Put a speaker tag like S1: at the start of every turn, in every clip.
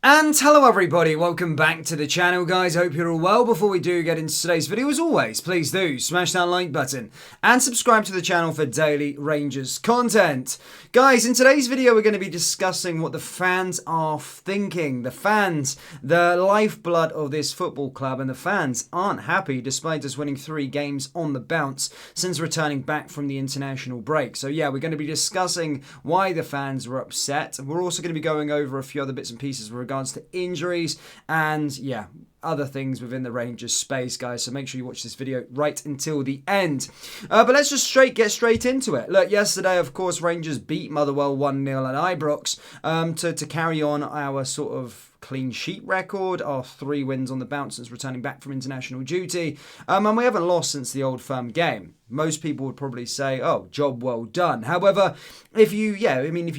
S1: And hello everybody, welcome back to the channel guys, hope you're all well. Before we do get into today's video, as always, please do smash that like button and subscribe to the channel for daily Rangers content. Guys, in today's video we're going to be discussing what the fans are thinking. The fans, the lifeblood of this football club, and the fans aren't happy despite us winning 3 games on the bounce since returning back from the international break. So yeah, we're going to be discussing why the fans were upset. We're also going to be going over a few other bits and pieces with regards to injuries and yeah, other things within the Rangers space, guys. So make sure you watch this video right until the end. But let's just get straight into it. Look, yesterday, of course, Rangers beat Motherwell 1-0 at Ibrox to carry on our sort of clean sheet record, our 3 wins on the bounce since returning back from international duty, and we haven't lost since the Old Firm game. Most people would probably say, oh, job well done. However, if you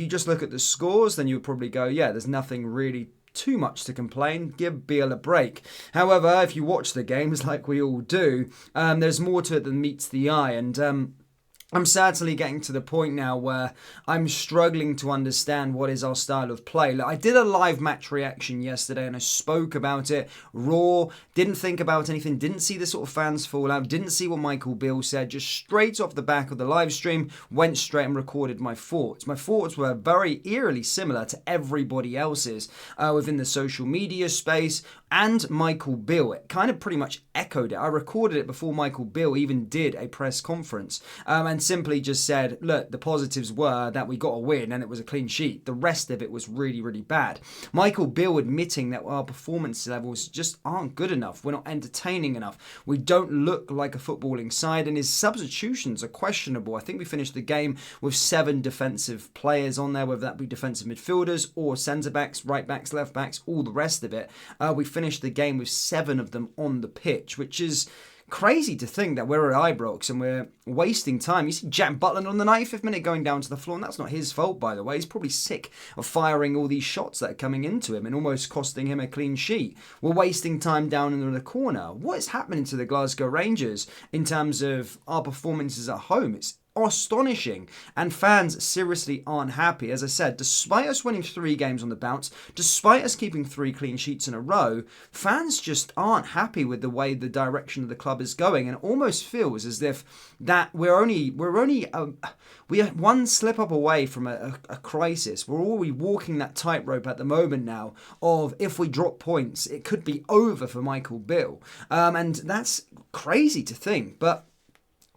S1: just look at the scores, then you would probably go, yeah, there's nothing really too much to complain, give Beale a break. However, if you watch the games like we all do, there's more to it than meets the eye, and I'm certainly getting to the point now where I'm struggling to understand what is our style of play. Look, I did a live match reaction yesterday and I spoke about it raw, didn't think about anything, didn't see the sort of fans fall out, didn't see what Michael Beale said, just straight off the back of the live stream, went straight and recorded my thoughts. My thoughts were very eerily similar to everybody else's within the social media space and Michael Beale. It kind of pretty much echoed it. I recorded it before Michael Beale even did a press conference and simply just said, look, the positives were that we got a win and it was a clean sheet. The rest of it was really, really bad. Michael Beale admitting that our performance levels just aren't good enough. We're not entertaining enough. We don't look like a footballing side, and his substitutions are questionable. I think we finished the game with 7 defensive players on there, whether that be defensive midfielders or centre-backs, right-backs, left-backs, all the rest of it. We finished the game with 7 of them on the pitch, which is crazy to think that we're at Ibrox and we're wasting time. You see Jack Butland on the 95th minute going down to the floor, and that's not his fault, by the way. He's probably sick of firing all these shots that are coming into him and almost costing him a clean sheet. We're wasting time down in the corner. What is happening to the Glasgow Rangers in terms of our performances at home? It's astonishing, and fans seriously aren't happy. As I said, despite us winning 3 games on the bounce, despite us keeping 3 clean sheets in a row, fans just aren't happy with the way the direction of the club is going, and it almost feels as if that we are one slip up away from a crisis. We're already walking that tightrope at the moment now of if we drop points, it could be over for Michael Beale, and that's crazy to think, but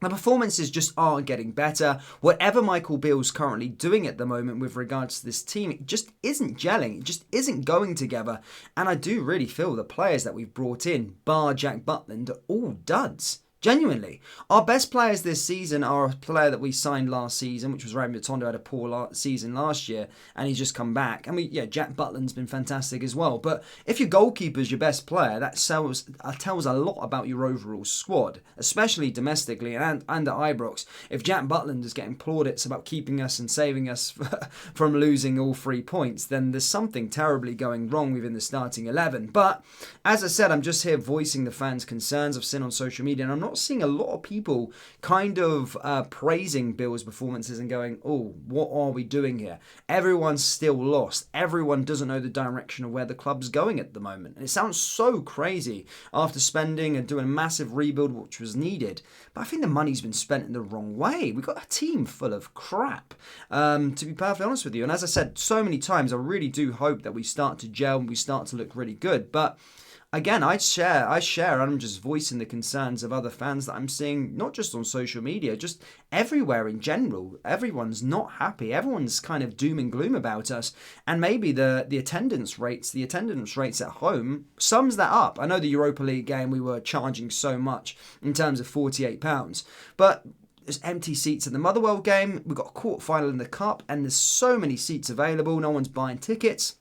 S1: the performances just aren't getting better. Whatever Michael Beale's currently doing at the moment with regards to this team, it just isn't gelling. It just isn't going together. And I do really feel the players that we've brought in, bar Jack Butland, are all duds. Genuinely. Our best players this season are a player that we signed last season, which was Raymond Tondo, had a poor season last year, and he's just come back. And Jack Butland's been fantastic as well. But if your goalkeeper's your best player, that tells a lot about your overall squad, especially domestically and at Ibrox. If Jack Butland is getting plaudits about keeping us and saving us from losing all 3 points, then there's something terribly going wrong within the starting 11. But as I said, I'm just here voicing the fans' concerns I've seen on social media, and I'm not seeing a lot of people kind of praising Beale's performances and going, oh, what are we doing here? Everyone's still lost. Everyone doesn't know the direction of where the club's going at the moment. And it sounds so crazy after spending and doing a massive rebuild, which was needed. But I think the money's been spent in the wrong way. We've got a team full of crap, to be perfectly honest with you. And as I said so many times, I really do hope that we start to gel and we start to look really good. But again, I share, and I'm just voicing the concerns of other fans that I'm seeing, not just on social media, just everywhere in general. Everyone's not happy. Everyone's kind of doom and gloom about us. And maybe the attendance rates at home sums that up. I know the Europa League game, we were charging so much in terms of £48, but there's empty seats at the Motherwell game. We've got a quarter final in the Cup, and there's so many seats available. No one's buying tickets.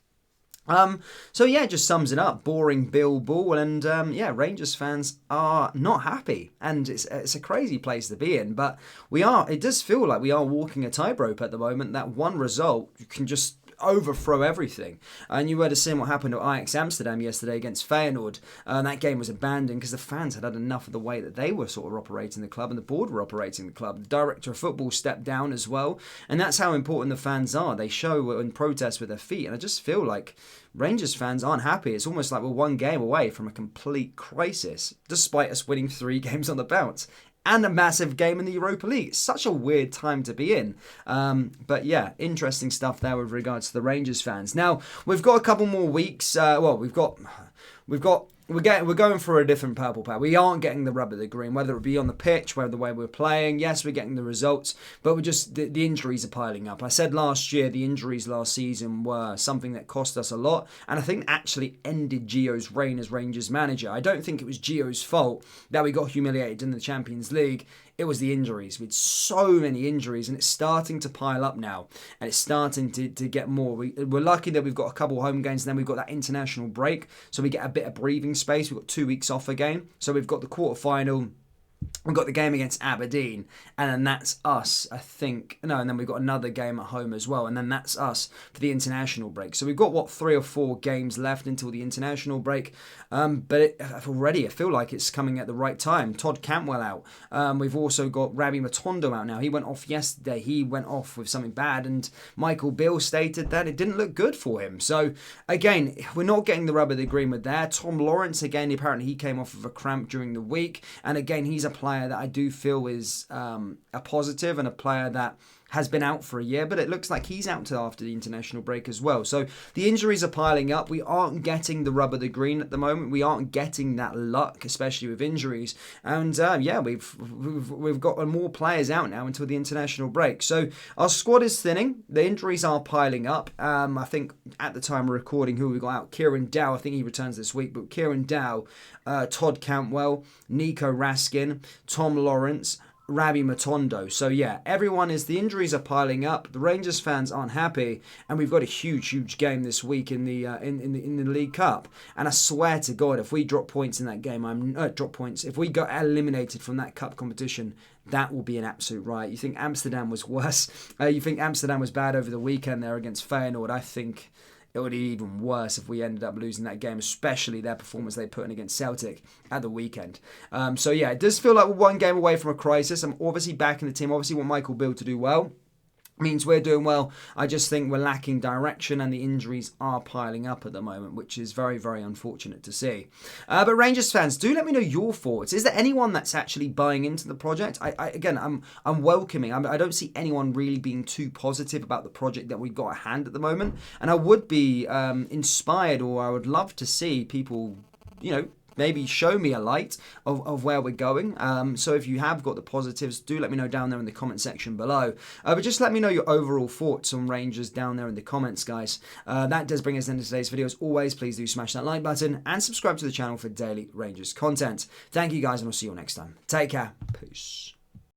S1: So yeah, it just sums it up. Boring Bill Ball, and yeah, Rangers fans are not happy, and it's a crazy place to be in. But it does feel like we are walking a tightrope at the moment. That one result can just overthrow everything. And you would have seen what happened at Ajax Amsterdam yesterday against Feyenoord. That game was abandoned because the fans had had enough of the way that they were sort of operating the club and the board were operating the club. The director of football stepped down as well. And that's how important the fans are. They show and protest with their feet. And I just feel like Rangers fans aren't happy. It's almost like we're one game away from a complete crisis, despite us winning 3 games on the bounce. And a massive game in the Europa League. It's such a weird time to be in. But yeah, interesting stuff there with regards to the Rangers fans. Now, we've got a couple more weeks. We're going for a different purple patch. We aren't getting the rub of the green, whether it be on the pitch, whether the way we're playing. Yes, we're getting the results, but we're just the injuries are piling up. I said last year the injuries last season were something that cost us a lot, and I think actually ended Gio's reign as Rangers manager. I don't think it was Gio's fault that we got humiliated in the Champions League. It was the injuries. We had so many injuries, and it's starting to pile up now, and it's starting to get more. We're lucky that we've got a couple home games, and then we've got that international break, so we get a bit of breathing space. We've got 2 weeks off again, so we've got the quarterfinal. We've got the game against Aberdeen, and then that's us, I think. No, and then we've got another game at home as well, and then that's us for the international break. So we've got, 3 or 4 games left until the international break. But I feel like it's coming at the right time. Todd Cantwell out. We've also got Rabbi Matondo out now. He went off yesterday. He went off with something bad, and Michael Beale stated that it didn't look good for him. So, again, we're not getting the rub of the green with there. Tom Lawrence, again, apparently he came off of a cramp during the week, and again, he's a player that I do feel is a positive and a player that has been out for a year, but it looks like he's out till after the international break as well. So the injuries are piling up. We aren't getting the rub of the green at the moment. We aren't getting that luck, especially with injuries. And we've got more players out now until the international break. So our squad is thinning. The injuries are piling up. I think at the time of recording, who we got out? Kieran Dow. I think he returns this week, but Kieran Dow, Todd Cantwell, Nico Raskin, Tom Lawrence, Rabbi Matondo. So yeah, the injuries are piling up. The Rangers fans aren't happy, and we've got a huge game this week in the League Cup. And I swear to God, if we drop points in that game, if we got eliminated from that cup competition, that will be an absolute riot. You think Amsterdam was worse? You think Amsterdam was bad over the weekend there against Feyenoord? I think it would be even worse if we ended up losing that game, especially their performance they put in against Celtic at the weekend. So yeah, it does feel like we're one game away from a crisis. I'm obviously backing the team. Obviously want Michael Beale to do well. Means we're doing well. I just think we're lacking direction, and the injuries are piling up at the moment, which is very, very unfortunate to see. But Rangers fans, do let me know your thoughts. Is there anyone that's actually buying into the project? I'm welcoming. I don't see anyone really being too positive about the project that we've got at hand at the moment, and I would be inspired, or I would love to see people, maybe show me a light of where we're going. So if you have got the positives, do let me know down there in the comment section below. But just let me know your overall thoughts on Rangers down there in the comments, guys. That does bring us into today's video. As always, please do smash that like button and subscribe to the channel for daily Rangers content. Thank you, guys, and I'll see you all next time. Take care. Peace.